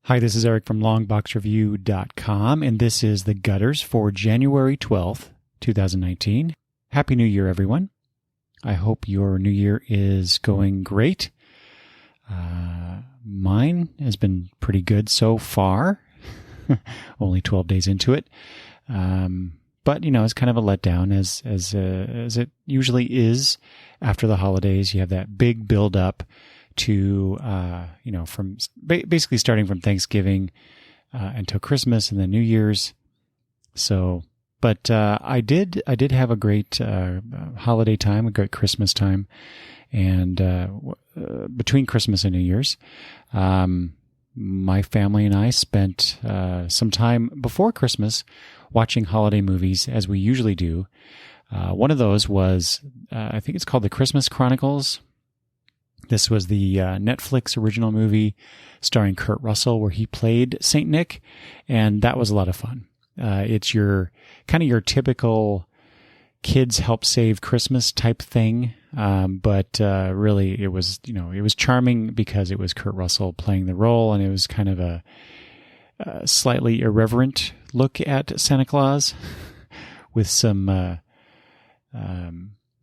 Hi, this is Eric from longboxreview.com, and this is the Gutters for January 12th, 2019. Happy New Year, everyone. I hope your New Year is going great. Mine has been pretty good so far. Only 12 days into it. But, it's kind of a letdown as it usually is after the holidays. You have that big build-up to, from basically starting from Thanksgiving until Christmas and then New Year's. So, but I did have a great holiday time, a great Christmas time, and between Christmas and New Year's, my family and I spent some time before Christmas watching holiday movies, as we usually do. One of those was, I think it's called The Christmas Chronicles. This was the Netflix original movie starring Kurt Russell, where he played Saint Nick, and that was a lot of fun. It's your typical kids help save Christmas type thing, but really it was charming because it was Kurt Russell playing the role, and it was kind of a slightly irreverent look at Santa Claus with some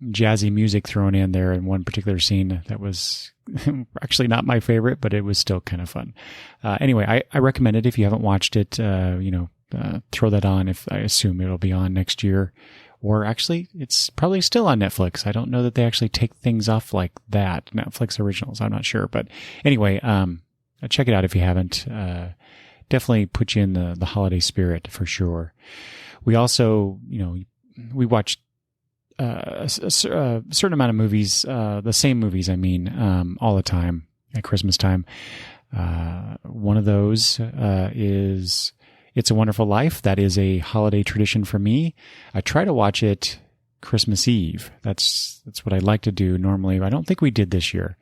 jazzy music thrown in there in one particular scene that was actually not my favorite, but it was still kind of fun. Anyway, I recommend it if you haven't watched it. Throw that on. If I assume it'll be on next year, or actually, it's probably still on Netflix. I don't know that they actually take things off like that. Netflix originals, I'm not sure, but anyway, check it out if you haven't. Definitely put you in the holiday spirit for sure. We also, we watched a certain amount of movies, the same movies, all the time at Christmas time. One of those is It's a Wonderful Life. That is a holiday tradition for me. I try to watch it Christmas Eve. That's what I like to do normally. I don't think we did this year.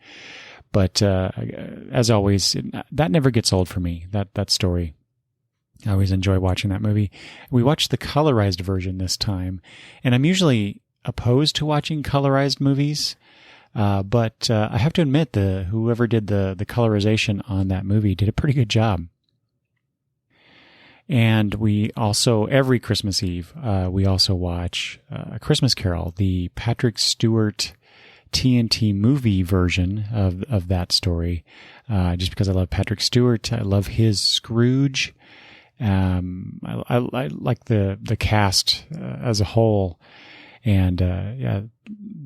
But as always, that never gets old for me, that story. I always enjoy watching that movie. We watched the colorized version this time, and I'm usually opposed to watching colorized movies, but I have to admit whoever did the colorization on that movie did a pretty good job. And we also, every Christmas Eve, we also watch A Christmas Carol, the Patrick Stewart TNT movie version of that story, just because I love Patrick Stewart. I love his Scrooge. I like the cast as a whole. And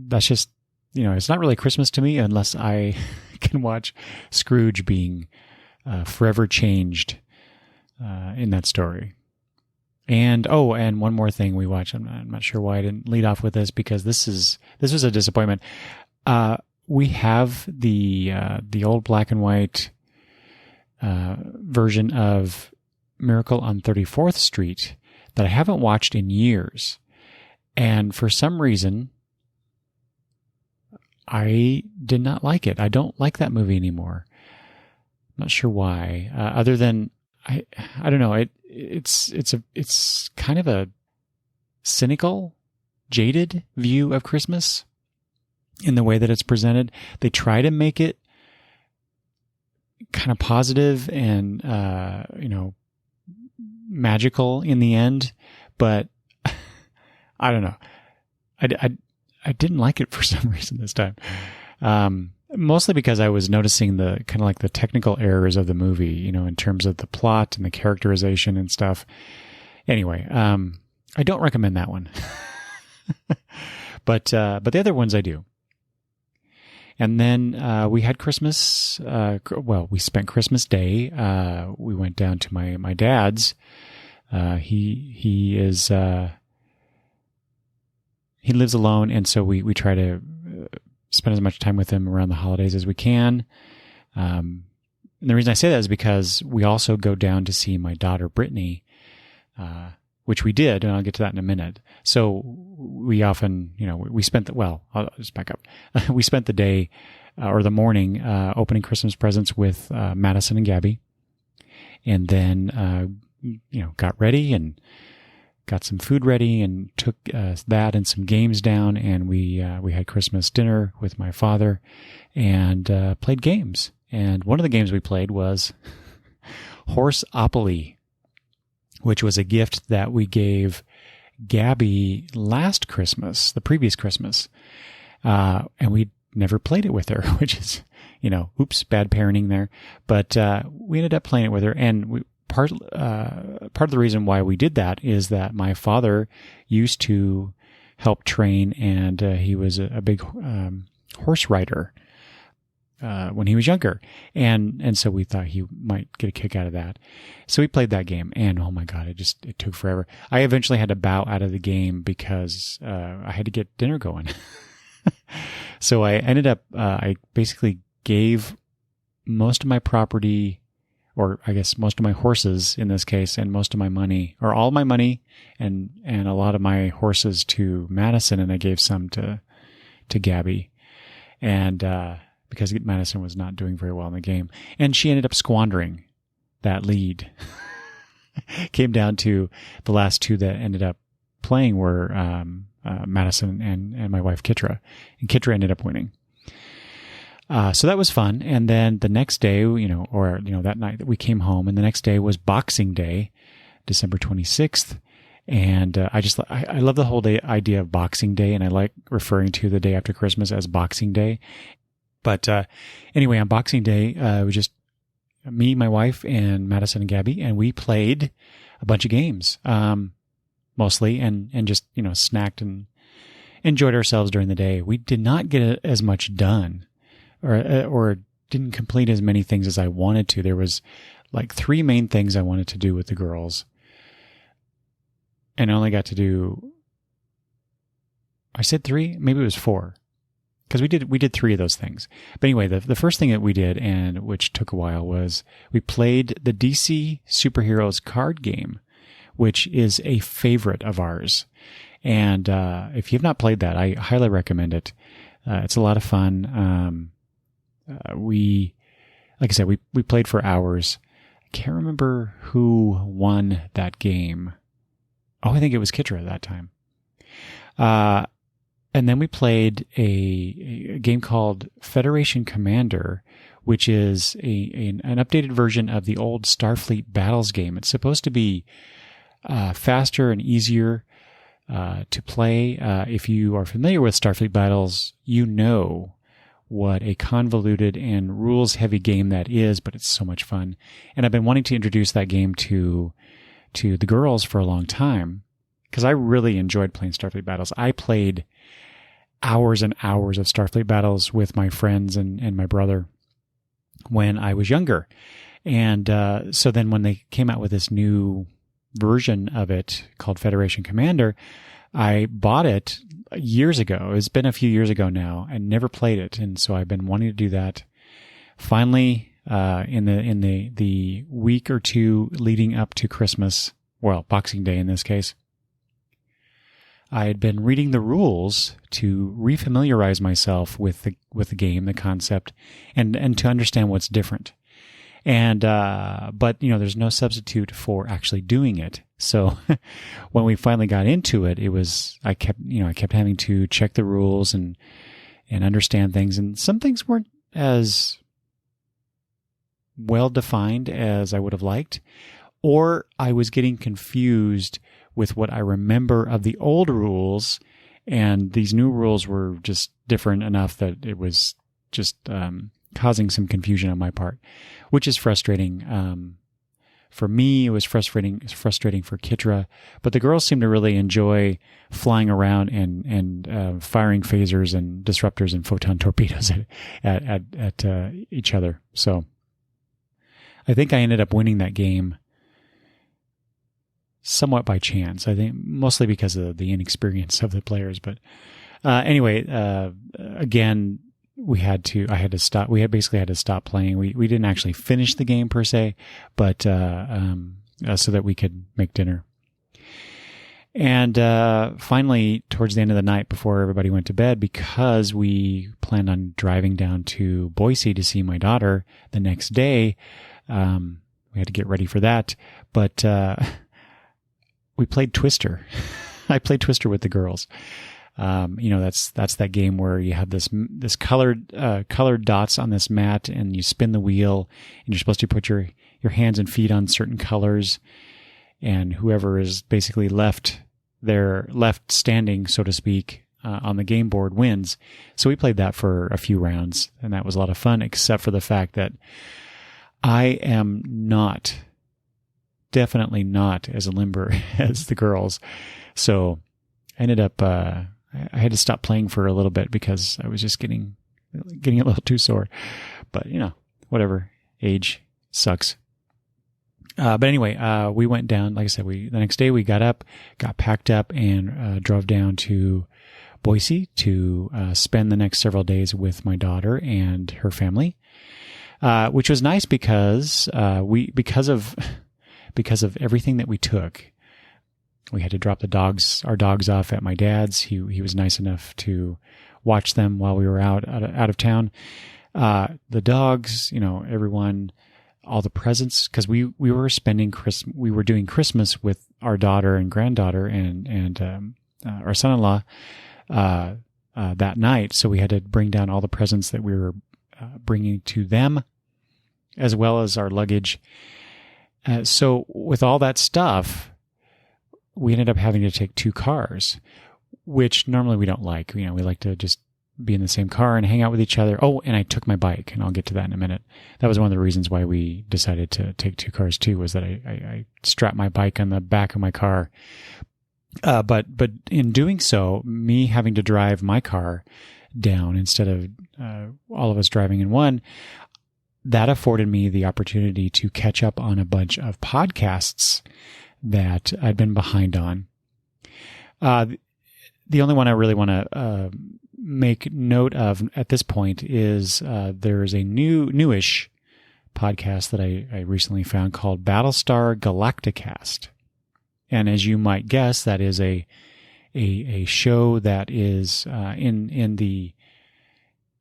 that's just, it's not really Christmas to me unless I can watch Scrooge being forever changed in that story. And one more thing we watched. I'm not sure why I didn't lead off with this, because this was a disappointment. We have the old black and white version of Miracle on 34th Street that I haven't watched in years. And for some reason, I did not like it. I don't like that movie anymore. I'm not sure why. Other than I don't know. It's kind of a cynical, jaded view of Christmas in the way that it's presented. They try to make it kind of positive and magical in the end, but I don't know. I didn't like it for some reason this time. Mostly because I was noticing the kind of like the technical errors of the movie, in terms of the plot and the characterization and stuff. Anyway, I don't recommend that one. But the other ones I do. And then we had Christmas. We spent Christmas Day. We went down to my dad's. He lives alone, and so we try to spend as much time with him around the holidays as we can. And the reason I say that is because we also go down to see my daughter Brittany, which we did, and I'll get to that in a minute. So we often, we spent I'll just back up. We spent the day or the morning opening Christmas presents with Madison and Gabby, and then got ready and got some food ready and took that and some games down, and we had Christmas dinner with my father and played games. And one of the games we played was Horseopoly, which was a gift that we gave Gabby last Christmas, the previous Christmas. And we never played it with her, which is, oops, bad parenting there. But we ended up playing it with her. And part of the reason why we did that is that my father used to help train, and he was a big horse rider when he was younger. And so we thought he might get a kick out of that. So we played that game, and oh my God, it took forever. I eventually had to bow out of the game because I had to get dinner going. So I ended up, I basically gave most of my property, or I guess most of my horses in this case, and most of my money, or all my money and a lot of my horses to Madison, and I gave some to Gabby. And because Madison was not doing very well in the game. And she ended up squandering that lead. Came down to the last two that ended up playing were Madison and my wife Kitra. And Kitra ended up winning. So that was fun. And then the next day, that night that we came home, and the next day was Boxing Day, December 26th. And I love the whole idea of Boxing Day, and I like referring to the day after Christmas as Boxing Day. But anyway, on Boxing Day, it was just me, my wife, and Madison and Gabby, and we played a bunch of games, mostly, and just, snacked and enjoyed ourselves during the day. We did not get as much done, or didn't complete as many things as I wanted to. There was like 3 main things I wanted to do with the girls, and I only got to do, I said 3, maybe it was 4. Because we did 3 of those things. But anyway, the first thing that we did, and which took a while, was we played the DC Superheroes card game, which is a favorite of ours. And if you've not played that, I highly recommend it. It's a lot of fun. Like I said, we played for hours. I can't remember who won that game. Oh, I think it was Kitra at that time. And then we played a game called Federation Commander, which is an updated version of the old Starfleet Battles game. It's supposed to be faster and easier to play. If you are familiar with Starfleet Battles, you know what a convoluted and rules-heavy game that is, but it's so much fun. And I've been wanting to introduce that game to the girls for a long time, because I really enjoyed playing Starfleet Battles. I played hours and hours of Starfleet Battles with my friends and my brother when I was younger. And so then when they came out with this new version of it called Federation Commander, I bought it years ago. It's been a few years ago now, and never played it. And so I've been wanting to do that. Finally, in the week or two leading up to Christmas, well, Boxing Day in this case, I had been reading the rules to refamiliarize myself with the game, the concept, and to understand what's different. And but there's no substitute for actually doing it. So when we finally got into it, I kept having to check the rules and understand things, and some things weren't as well defined as I would have liked, or I was getting confused with what I remember of the old rules, and these new rules were just different enough that it was just causing some confusion on my part, which is frustrating. For me, it was frustrating for Kitra, but the girls seem to really enjoy flying around and firing phasers and disruptors and photon torpedoes at each other. So I think I ended up winning that game somewhat by chance. I think mostly because of the inexperience of the players. But anyway, again, I had to stop. We basically had to stop playing. We didn't actually finish the game per se, but so that we could make dinner. And finally, towards the end of the night, before everybody went to bed, because we planned on driving down to Boise to see my daughter the next day, we had to get ready for that. But we played Twister. I played Twister with the girls. That's that game where you have this colored dots on this mat, and you spin the wheel, and you're supposed to put your hands and feet on certain colors, and whoever is basically left standing, so to speak, on the game board wins. So we played that for a few rounds, and that was a lot of fun, except for the fact that I am definitely not as limber as the girls. So I ended up, I had to stop playing for a little bit because I was just getting a little too sore. But, whatever. Age sucks. But anyway, we went down, like I said, the next day we got up, got packed up, and drove down to Boise to spend the next several days with my daughter and her family, which was nice because of everything that we took. We had to drop our dogs off at my dad's. He was nice enough to watch them while we were out of town. The dogs, everyone, all the presents, because we were spending we were doing Christmas with our daughter and granddaughter and our son-in-law that night. So we had to bring down all the presents that we were bringing to them, as well as our luggage. So with all that stuff, we ended up having to take 2 cars, which normally we don't like. We like to just be in the same car and hang out with each other. Oh, and I took my bike, and I'll get to that in a minute. That was one of the reasons why we decided to take 2 cars too, was that I strapped my bike on the back of my car. But in doing so, me having to drive my car down instead of all of us driving in one, that afforded me the opportunity to catch up on a bunch of podcasts that I'd been behind on. The only one I really want to make note of at this point is there's a newish podcast that I recently found called Battlestar Galacticast. And as you might guess, that is a show that is in the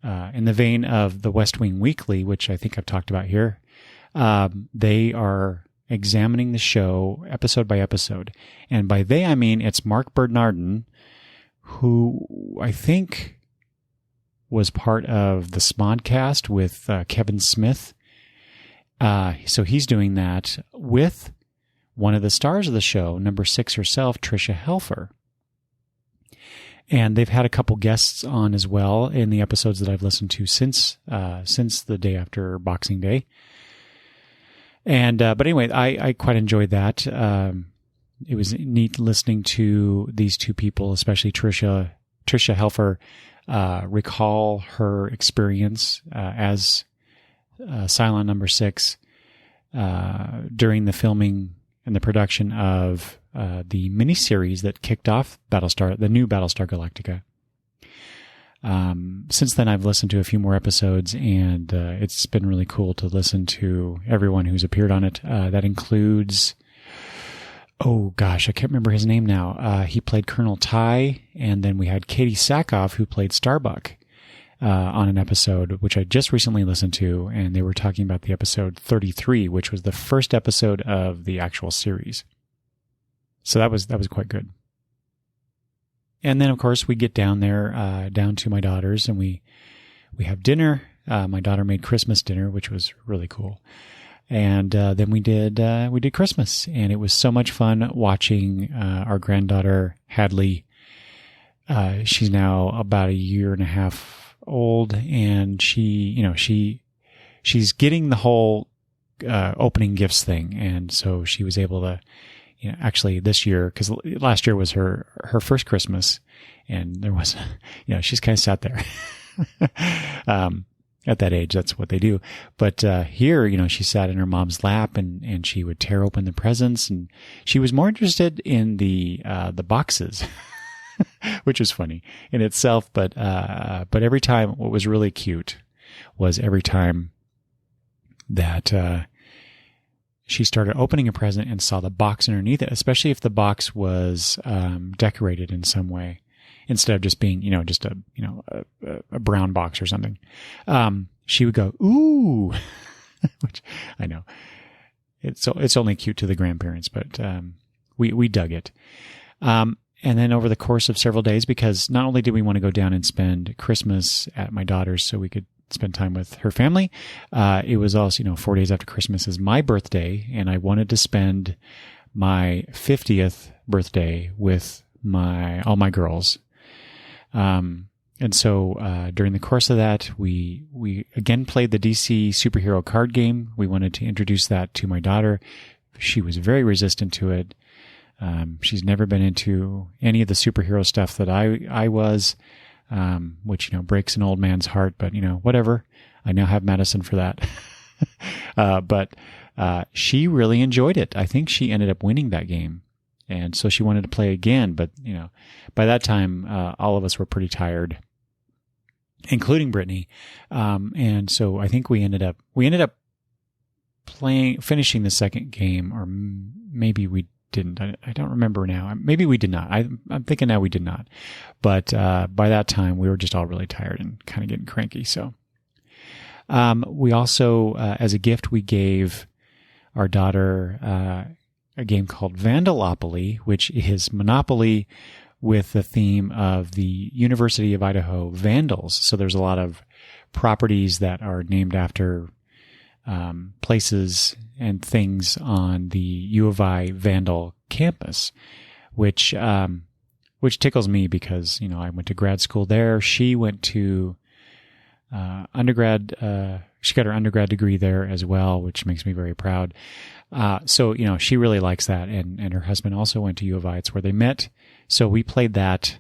vein of the West Wing Weekly, which I think I've talked about here. They are examining the show episode by episode, and by they I mean it's Mark Bernardin, who I think was part of the Smodcast with Kevin Smith. So he's doing that with one of the stars of the show, number 6 herself, Tricia Helfer. And they've had a couple guests on as well in the episodes that I've listened to since the day after Boxing Day. And but anyway, I quite enjoyed that. It was neat listening to these 2 people, especially Tricia Helfer, recall her experience as Cylon number 6 during the filming and the production of the miniseries that kicked off the new Battlestar Galactica. Since then, I've listened to a few more episodes, and it's been really cool to listen to everyone who's appeared on it. That includes, oh gosh, I can't remember his name now. He played Colonel Ty, and then we had Katie Sackhoff, who played Starbuck, on an episode, which I just recently listened to, and they were talking about the episode 33, which was the first episode of the actual series. So that was quite good. And then, of course, we get down there, down to my daughter's, and we have dinner. My daughter made Christmas dinner, which was really cool. And then we did Christmas, and it was so much fun watching our granddaughter Hadley. She's now about 1.5 years old, and she's getting the whole opening gifts thing, and so she was able to. Actually this year, because last year was her first Christmas, and there was, she's kind of sat there. At that age, that's what they do. But here, she sat in her mom's lap, and she would tear open the presents, and she was more interested in the boxes, which is funny in itself. But every time, what was really cute was every time that she started opening a present and saw the box underneath it, especially if the box was decorated in some way, instead of just being, just a brown box or something. She would go, ooh, which I know it's only cute to the grandparents, but we dug it. And And then over the course of several days, because not only did we want to go down and spend Christmas at my daughter's so we could spend time with her family, it was also, 4 days after Christmas is my birthday, and I wanted to spend my 50th birthday with all my girls. And so during the course of that, we again played the DC superhero card game. We wanted to introduce that to my daughter. She was very resistant to it. She's never been into any of the superhero stuff that I was, which, breaks an old man's heart, but, whatever. I now have medicine for that. But she really enjoyed it. I think she ended up winning that game. And so she wanted to play again. But, by that time, all of us were pretty tired, including Brittany. And so I think we ended up finishing the second game, or maybe we didn't. I don't remember now. Maybe we did not. I'm thinking now we did not. But by that time, we were just all really tired and kind of getting cranky. So we also, as a gift, we gave our daughter a game called Vandalopoly, which is Monopoly with the theme of the University of Idaho Vandals. So there's a lot of properties that are named after places and things on the U of I Vandal campus, which tickles me because, I went to grad school there. She went to undergrad. She got her undergrad degree there as well, which makes me very proud. So, she really likes that. And her husband also went to U of I. It's where they met. So we played that,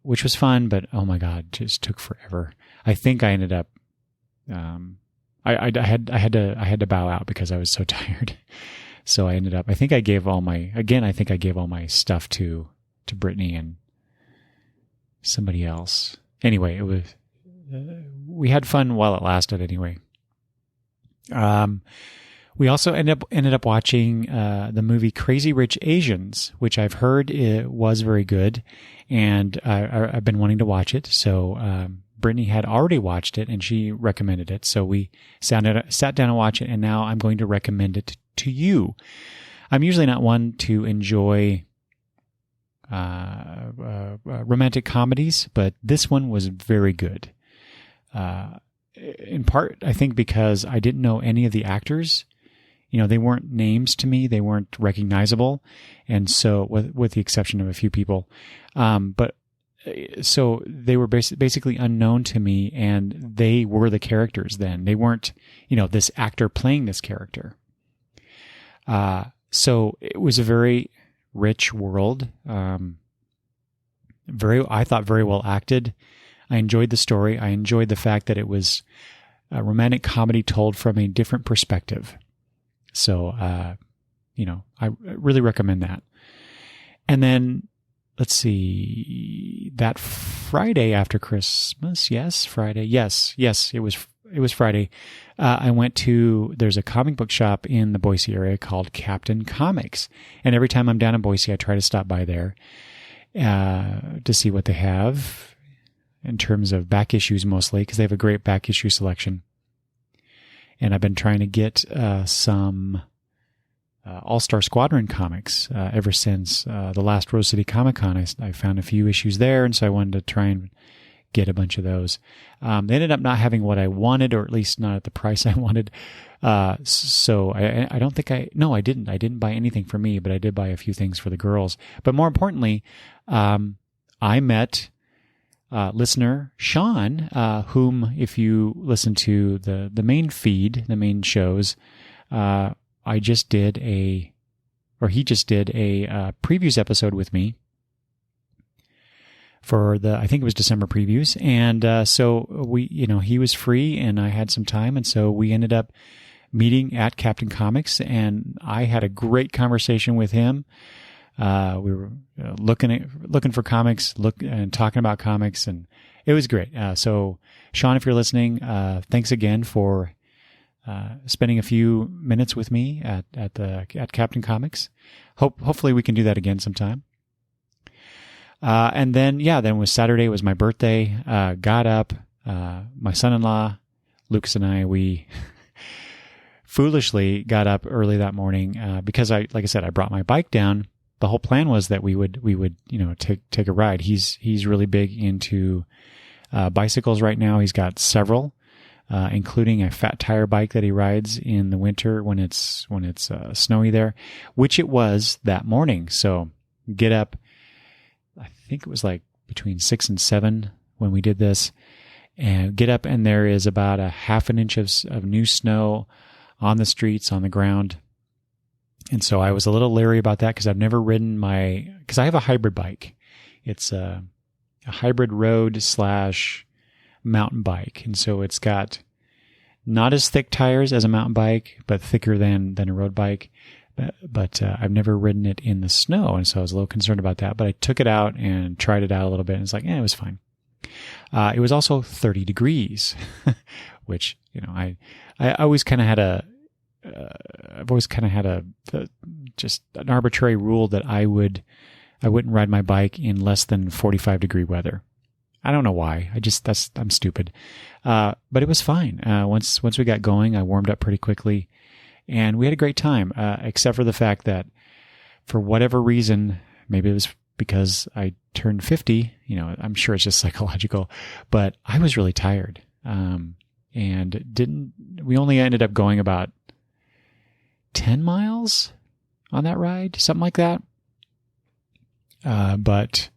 which was fun, but oh my God, just took forever. I think I ended up, I had to bow out because I was so tired. So I ended up, I think I gave all my stuff to Brittany and somebody else. Anyway, it was, we had fun while it lasted anyway. We also ended up watching the movie Crazy Rich Asians, which I've heard it was very good, and I've been wanting to watch it. So Brittany had already watched it, and she recommended it. So we sat down and watched it, and now I'm going to recommend it to you. I'm usually not one to enjoy romantic comedies, but this one was very good. In part, I think because I didn't know any of the actors. They weren't names to me. They weren't recognizable. And so with the exception of a few people, so they were basically unknown to me, and they were the characters then. They weren't, this actor playing this character. So it was a very rich world. I thought very well acted. I enjoyed the story. I enjoyed the fact that it was a romantic comedy told from a different perspective. So, I really recommend that. And then, let's see, that Friday after Christmas, Friday, it was Friday. I went there's a comic book shop in the Boise area called Captain Comics. And every time I'm down in Boise, I try to stop by there, to see what they have in terms of back issues mostly, because they have a great back issue selection. And I've been trying to get some All-Star Squadron comics ever since the last Rose City Comic Con. I found a few issues there, and so I wanted to try and get a bunch of those. They ended up not having what I wanted, or at least not at the price I wanted. So I don't think I didn't buy anything for me, but I did buy a few things for the girls. But more importantly, I met listener Sean, whom, if you listen to the main feed, the main shows, he just did a previews episode with me for I think it was December previews. And so he was free and I had some time. And so we ended up meeting at Captain Comics, and I had a great conversation with him. We were looking for comics, and talking about comics, and it was great. So Sean, if you're listening, thanks again for spending a few minutes with me at Captain Comics. Hopefully we can do that again sometime. And then was Saturday, was my birthday. Got up, my son-in-law, Lucas, and we foolishly got up early that morning, because like I said, I brought my bike down the whole plan was that we would, take a ride. He's really big into bicycles right now. He's got several, including a fat tire bike that he rides in the winter when it's snowy there, which it was that morning. So get up, I think it was like between 6 and 7 when we did this, and get up, and there is about a half an inch of new snow on the streets, on the ground. And so I was a little leery about that because I've never ridden because I have a hybrid bike. It's a hybrid road / mountain bike. And so it's got not as thick tires as a mountain bike, but thicker than a road bike. But I've never ridden it in the snow. And so I was a little concerned about that, but I took it out and tried it out a little bit. And it's like, it was fine. It was also 30 degrees, which, I always kind of had I've always kind of had just an arbitrary rule that I wouldn't ride my bike in less than 45 degree weather. I don't know why. I'm stupid. But it was fine. Once we got going, I warmed up pretty quickly, and we had a great time, except for the fact that for whatever reason, maybe it was because I turned 50, I'm sure it's just psychological, but I was really tired. And we only ended up going about 10 miles on that ride, something like that. But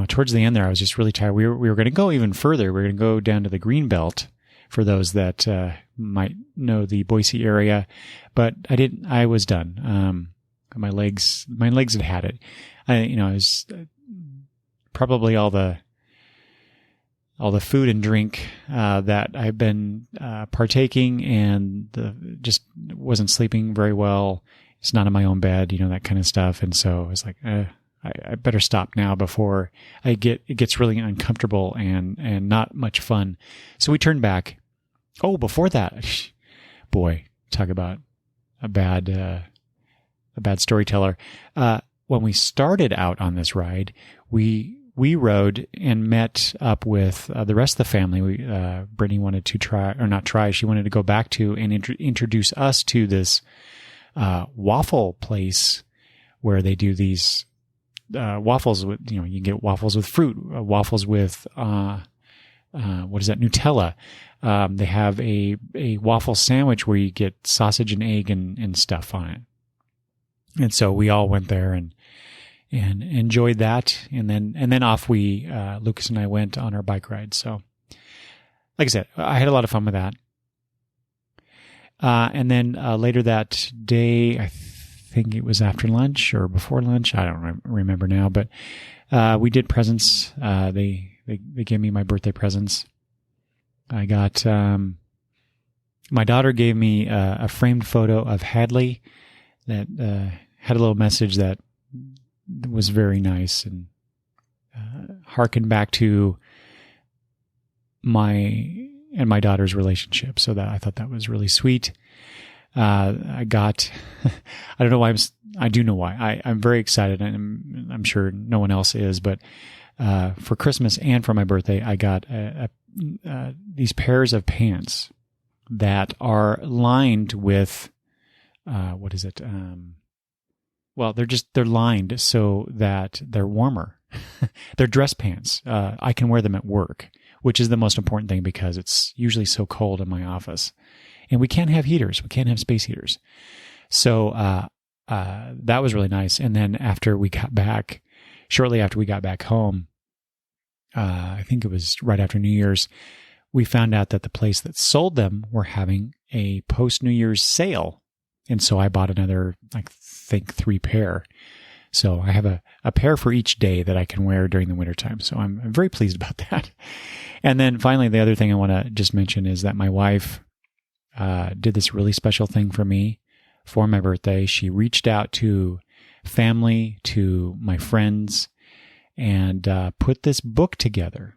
towards the end there, I was just really tired. We were going to go even further. We were going to go down to the Greenbelt, for those that might know the Boise area, but I didn't. I was done. My legs had it. I was probably all the food and drink that I've been partaking, and just wasn't sleeping very well. It's not in my own bed, that kind of stuff. And so I was like, I better stop now before it gets really uncomfortable and not much fun. So we turned back. Oh, before that, boy, talk about a bad storyteller. When we started out on this ride, we rode and met up with the rest of the family. Brittany wanted to she wanted to go back to and introduce us to this waffle place where they do these waffles with, you can get waffles with fruit, waffles with what is that, Nutella. They have a waffle sandwich where you get sausage and egg and stuff on it. And so we all went there and enjoyed that. And then off Lucas and I went on our bike ride. So like I said, I had a lot of fun with that. And then later that day, I think it was after lunch or before lunch. I don't remember now, but we did presents. They gave me my birthday presents. I got my daughter gave me a framed photo of Hadley that had a little message that was very nice and harkened back to my daughter's relationship. So that I thought that was really sweet. I got, I don't know why I do know why. I'm very excited, and I'm sure no one else is, but for Christmas and for my birthday, I got these pairs of pants that are lined with, what is it? Well, they're lined so that they're warmer. They're dress pants. I can wear them at work, which is the most important thing because it's usually so cold in my office. And we can't have heaters. We can't have space heaters. So that was really nice. And then shortly after we got back home, I think it was right after New Year's, we found out that the place that sold them were having a post-New Year's sale. And so I bought another, I think 3 pair. So I have a pair for each day that I can wear during the wintertime. So I'm very pleased about that. And then finally, the other thing I want to just mention is that my wife did this really special thing for me for my birthday. She reached out to family, to my friends, and put this book together.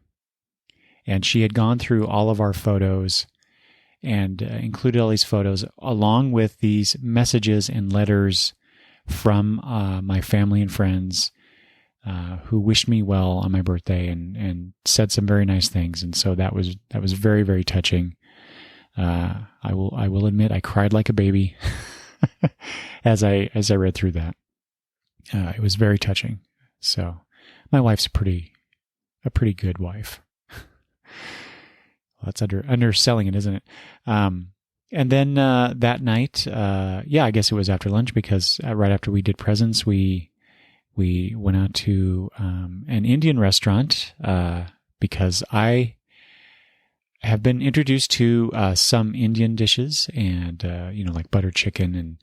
And she had gone through all of our photos and included all these photos along with these messages and letters from my family and friends who wished me well on my birthday and said some very nice things. And so that was very, very touching. I will admit I cried like a baby as I read through that. It was very touching. So my wife's a pretty good wife. Well, that's underselling it, isn't it? And then that night, I guess it was after lunch, because right after we did presents, we went out to an Indian restaurant because I have been introduced to some Indian dishes, and like butter chicken, and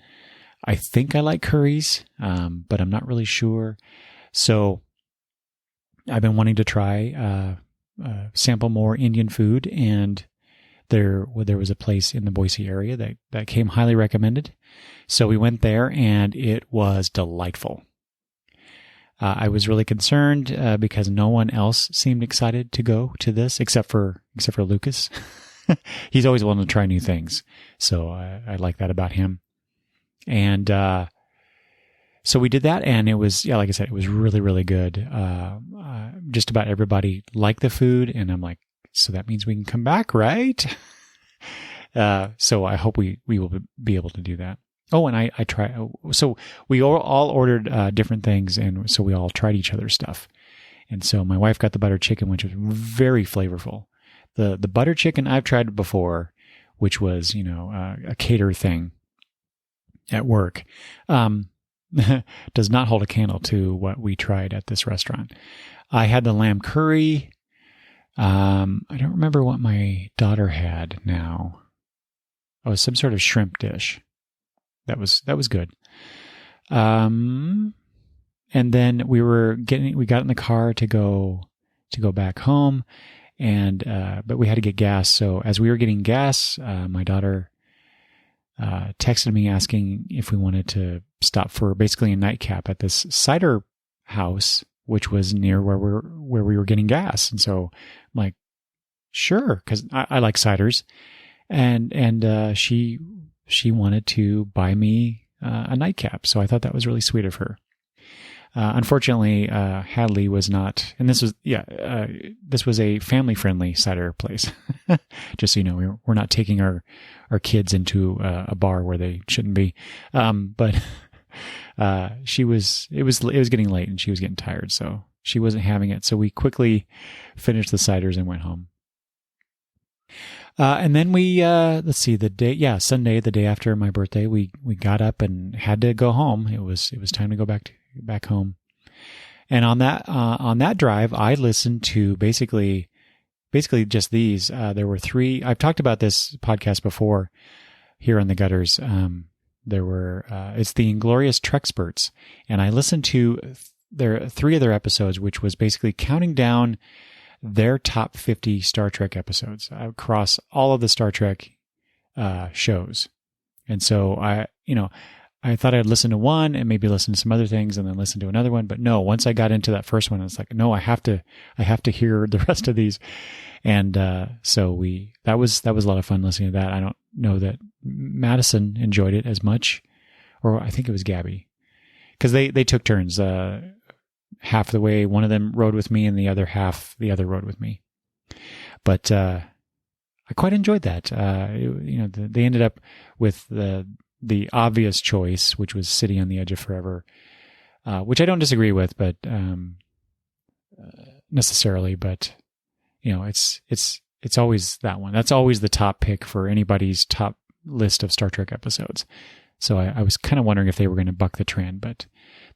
I think I like curries, but I'm not really sure. So I've been wanting to try sample more Indian food, and there was a place in the Boise area that came highly recommended. So we went there, and it was delightful. I was really concerned because no one else seemed excited to go to this except for Lucas. He's always willing to try new things, so I like that about him. And so we did that, and it was, like I said, it was really, really good. Just about everybody liked the food, and I'm like, so that means we can come back, right? So I hope we will be able to do that. Oh, and I try. So we all ordered different things, and so we all tried each other's stuff. And so my wife got the butter chicken, which was very flavorful. The butter chicken I've tried before, which was a cater thing at work, does not hold a candle to what we tried at this restaurant. I had the lamb curry. I don't remember what my daughter had now. Oh, some sort of shrimp dish. That was good. And then we got in the car to go back home, and but we had to get gas. So as we were getting gas, my daughter texted me asking if we wanted to stop for basically a nightcap at this cider house, which was near where we were getting gas. And so I'm like, sure, because I like ciders, and she wanted to buy me a nightcap. So I thought that was really sweet of her. Unfortunately, Hadley was not, and this was a family-friendly cider place. Just so you know, we're not taking our kids into a bar where they shouldn't be. But it was getting late, and she was getting tired, so she wasn't having it. So we quickly finished the ciders and went home. And then we, Sunday, the day after my birthday, we got up and had to go home. It was time to go back home. And on that drive, I listened to basically just these. There were 3. I've talked about this podcast before here on the Gutters. It's the Inglorious Trexperts, and I listened to their 3 of their episodes, which was basically counting down their top 50 Star Trek episodes across all of the Star Trek shows. And so I thought I'd listen to one and maybe listen to some other things and then listen to another one. But no, once I got into that first one, it's like, no, I have to hear the rest of these. And so that was a lot of fun listening to that. I don't know that Madison enjoyed it as much, or I think it was Gabby, because they took turns. Half the way, one of them rode with me, and the other half, the other rode with me. But I quite enjoyed that. They ended up with the obvious choice, which was City on the Edge of Forever, which I don't disagree with, but necessarily. But it's always that one. That's always the top pick for anybody's top list of Star Trek episodes. So I was kind of wondering if they were going to buck the trend, but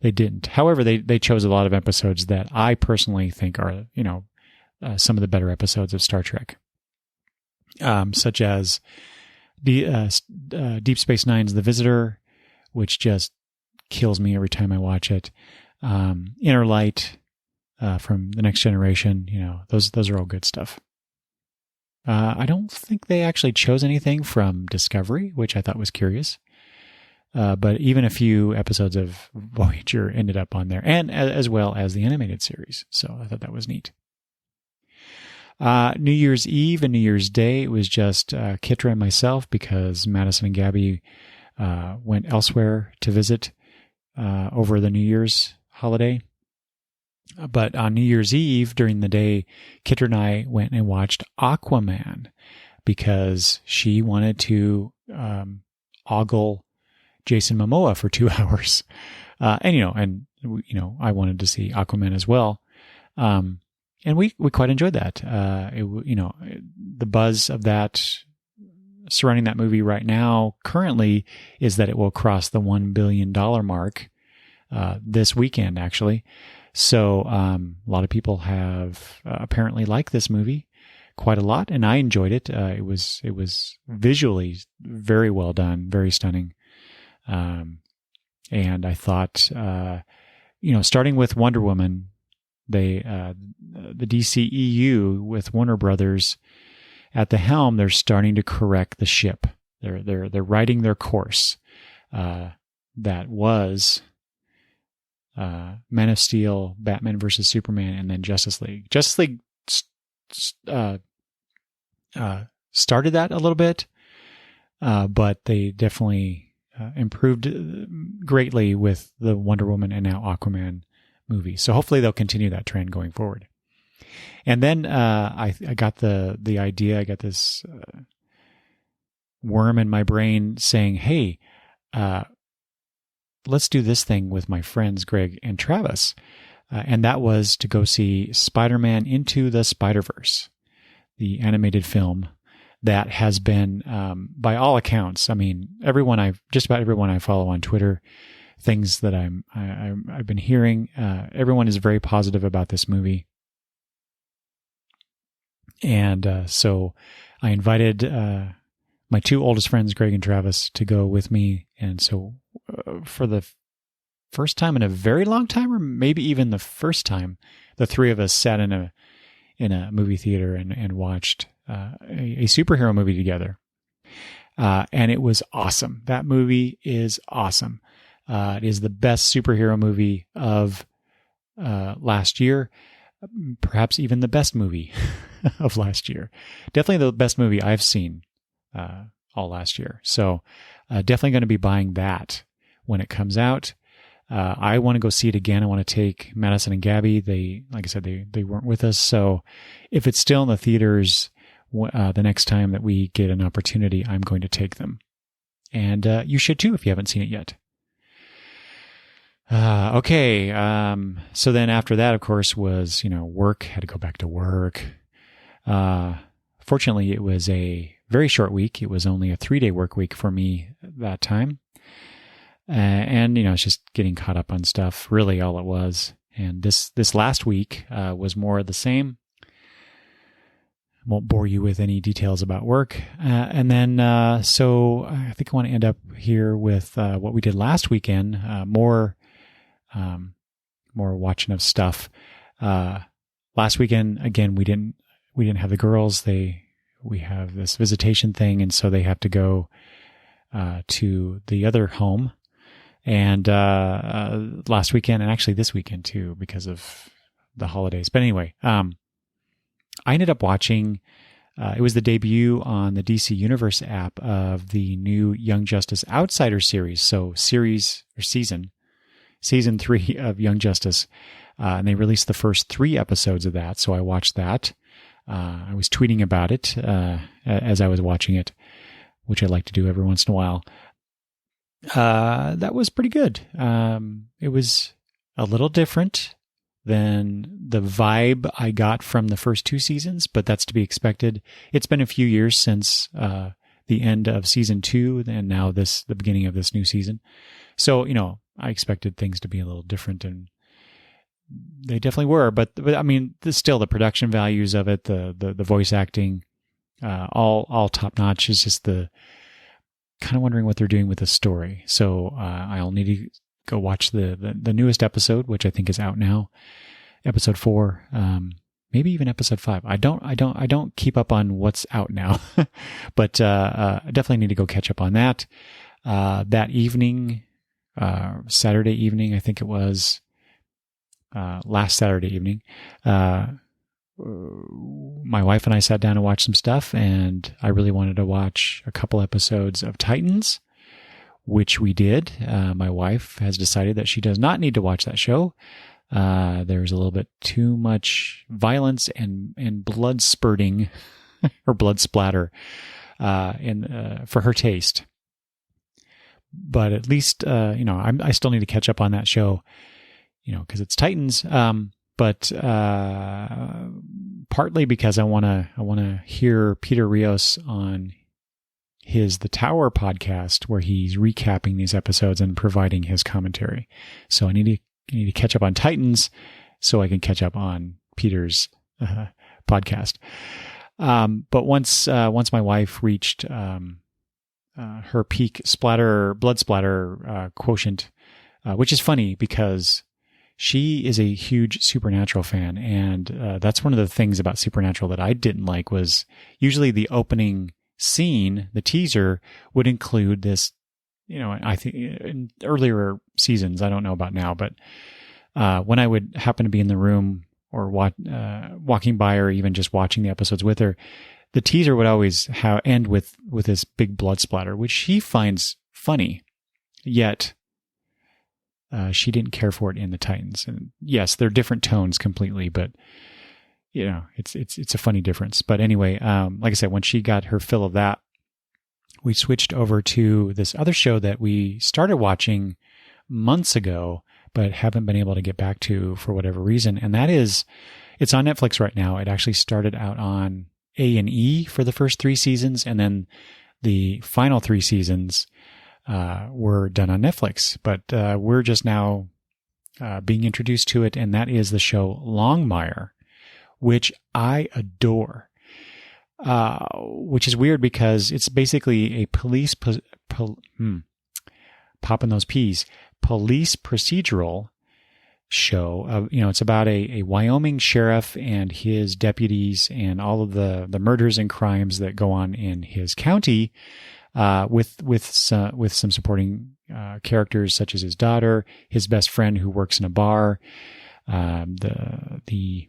they didn't. However, they chose a lot of episodes that I personally think are, some of the better episodes of Star Trek, such as Deep Space Nine's The Visitor, which just kills me every time I watch it. Inner Light from The Next Generation, those are all good stuff. I don't think they actually chose anything from Discovery, which I thought was curious. But even a few episodes of Voyager ended up on there, and as well as the animated series. So I thought that was neat. New Year's Eve and New Year's Day, it was just Kitra and myself, because Madison and Gabby went elsewhere to visit over the New Year's holiday. But on New Year's Eve, during the day, Kitra and I went and watched Aquaman, because she wanted to ogle Jason Momoa for 2 hours. And I wanted to see Aquaman as well. And we quite enjoyed that. The buzz of that surrounding that movie right now currently is that it will cross the $1 billion mark, this weekend, actually. So, a lot of people have apparently liked this movie quite a lot, and I enjoyed it. It was visually very well done, very stunning. And I thought, starting with Wonder Woman, the DCEU with Warner Brothers at the helm, they're starting to correct the ship. They're righting their course. That was Man of Steel, Batman versus Superman, and then Justice League. Justice League started that a little bit, but they definitely improved greatly with the Wonder Woman and now Aquaman movie. So hopefully they'll continue that trend going forward. And then I got the idea. I got this worm in my brain saying, "Hey, let's do this thing with my friends Greg and Travis," and that was to go see Spider-Man Into the Spider-Verse, the animated film that has been, by all accounts, I mean, just about everyone I follow on Twitter, things that I've been hearing, everyone is very positive about this movie. And so I invited my two oldest friends, Greg and Travis, to go with me. And so for the first time in a very long time, or maybe even the first time, the three of us sat in a movie theater and watched a superhero movie together. And it was awesome. That movie is awesome. It is the best superhero movie of last year, perhaps even the best movie of last year. Definitely the best movie I've seen all last year. So definitely going to be buying that when it comes out. I want to go see it again. I want to take Madison and Gabby. Like I said, they weren't with us. So if it's still in the theaters, the next time that we get an opportunity, I'm going to take them. And you should too if you haven't seen it yet. Okay. So then after that, of course, was, work. Had to go back to work. Fortunately, it was a very short week. It was only a 3-day work week for me that time. And it's just getting caught up on stuff, really all it was. And this last week was more of the same. Won't bore you with any details about work. And then, so I think I want to end up here with what we did last weekend, more watching of stuff. Last weekend, again, we didn't have the girls. We have this visitation thing, and so they have to go to the other home. And last weekend, and actually this weekend too, because of the holidays. But anyway, I ended up watching, it was the debut on the DC Universe app of the new Young Justice Outsider series. So season 3 of Young Justice. And they released the first 3 episodes of that. So I watched that. I was tweeting about it as I was watching it, which I like to do every once in a while. That was pretty good. It was a little different than the vibe I got from the first 2 seasons, but that's to be expected. It's been a few years since the end of season 2 and now the beginning of this new season. So, I expected things to be a little different, and they definitely were. But I mean, still the production values of it, the voice acting, all top notch. Is just the kind of wondering what they're doing with the story. So I'll need to go watch the newest episode, which I think is out now, episode 4, maybe even episode 5. I don't keep up on what's out now, but I definitely need to go catch up on that. That evening, Saturday evening, I think it was last Saturday evening, my wife and I sat down and watched some stuff, and I really wanted to watch a couple episodes of Titans, which we did. My wife has decided that she does not need to watch that show. There's a little bit too much violence and blood spurting or blood splatter for her taste. But at least, I still need to catch up on that show, because it's Titans. But partly because I want to hear Peter Rios on his The Tower podcast, where he's recapping these episodes and providing his commentary. So I need to catch up on Titans so I can catch up on Peter's podcast. But once my wife reached her peak blood splatter quotient, which is funny because she is a huge Supernatural fan, and that's one of the things about Supernatural that I didn't like was usually the opening scene, the teaser, would include this, I think in earlier seasons, I don't know about now, but when I would happen to be in the room or walking by or even just watching the episodes with her, the teaser would always end with this big blood splatter, which she finds funny, yet she didn't care for it in the Titans. And yes, they're different tones completely, but it's a funny difference. But anyway, like I said, when she got her fill of that, we switched over to this other show that we started watching months ago, but haven't been able to get back to for whatever reason. And that is, it's on Netflix right now. It actually started out on A&E for the first 3 seasons, and then the final 3 seasons were done on Netflix. But we're just now being introduced to it, and that is the show Longmire, which I adore. Which is weird because it's basically a police popping those peas. Police procedural show. It's about a Wyoming sheriff and his deputies and all of the murders and crimes that go on in his county, with some supporting characters such as his daughter, his best friend who works in a bar, the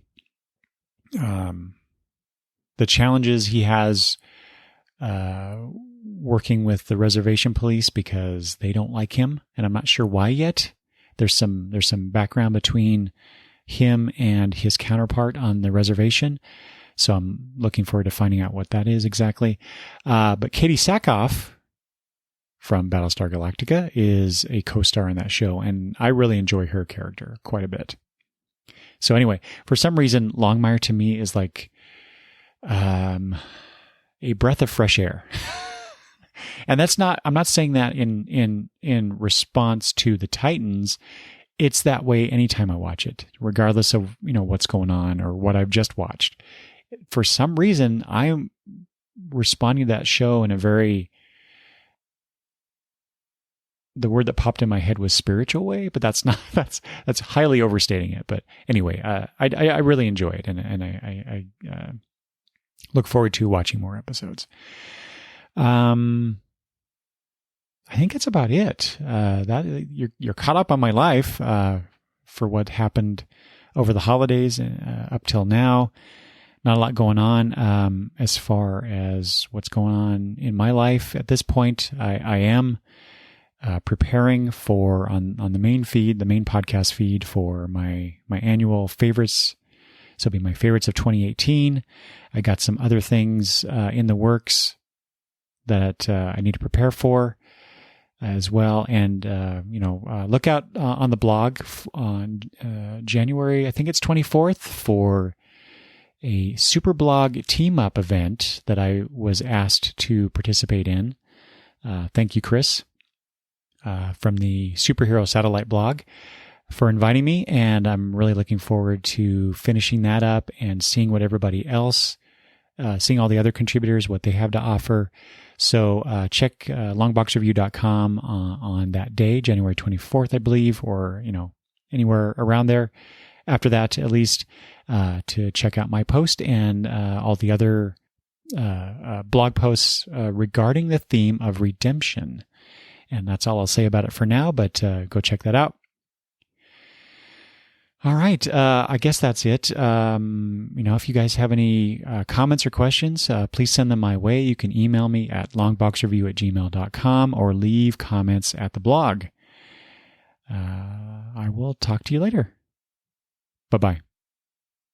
challenges he has working with the reservation police because they don't like him, and I'm not sure why yet. There's some background between him and his counterpart on the reservation, so I'm looking forward to finding out what that is exactly. But Katie Sackhoff from Battlestar Galactica is a co-star in that show, and I really enjoy her character quite a bit. So anyway, for some reason, Longmire to me is like a breath of fresh air. And I'm not saying that in response to the Titans. It's that way anytime I watch it, regardless of, what's going on or what I've just watched. For some reason, I'm responding to that show in a very, the word that popped in my head was spiritual way, but that's highly overstating it. But anyway, I really enjoy it, and I look forward to watching more episodes. I think that's about it. That you're caught up on my life for what happened over the holidays up till now. Not a lot going on as far as what's going on in my life at this point. I am preparing for on the main podcast feed for my annual favorites. So it'll be my favorites of 2018. I got some other things in the works that I need to prepare for as well. And, look out on the blog on January, I think it's 24th, for a Superblog team-up event that I was asked to participate in. Thank you, Chris, from the Superhero Satellite blog, for inviting me. And I'm really looking forward to finishing that up and seeing what everybody else, seeing all the other contributors, what they have to offer. So check longboxreview.com on that day, January 24th, I believe, or, anywhere around there. After that, at least, to check out my post and all the other blog posts regarding the theme of redemption. And that's all I'll say about it for now, but go check that out. All right. I guess that's it. If you guys have any comments or questions, please send them my way. You can email me at longboxreview@gmail.com or leave comments at the blog. I will talk to you later. Bye-bye.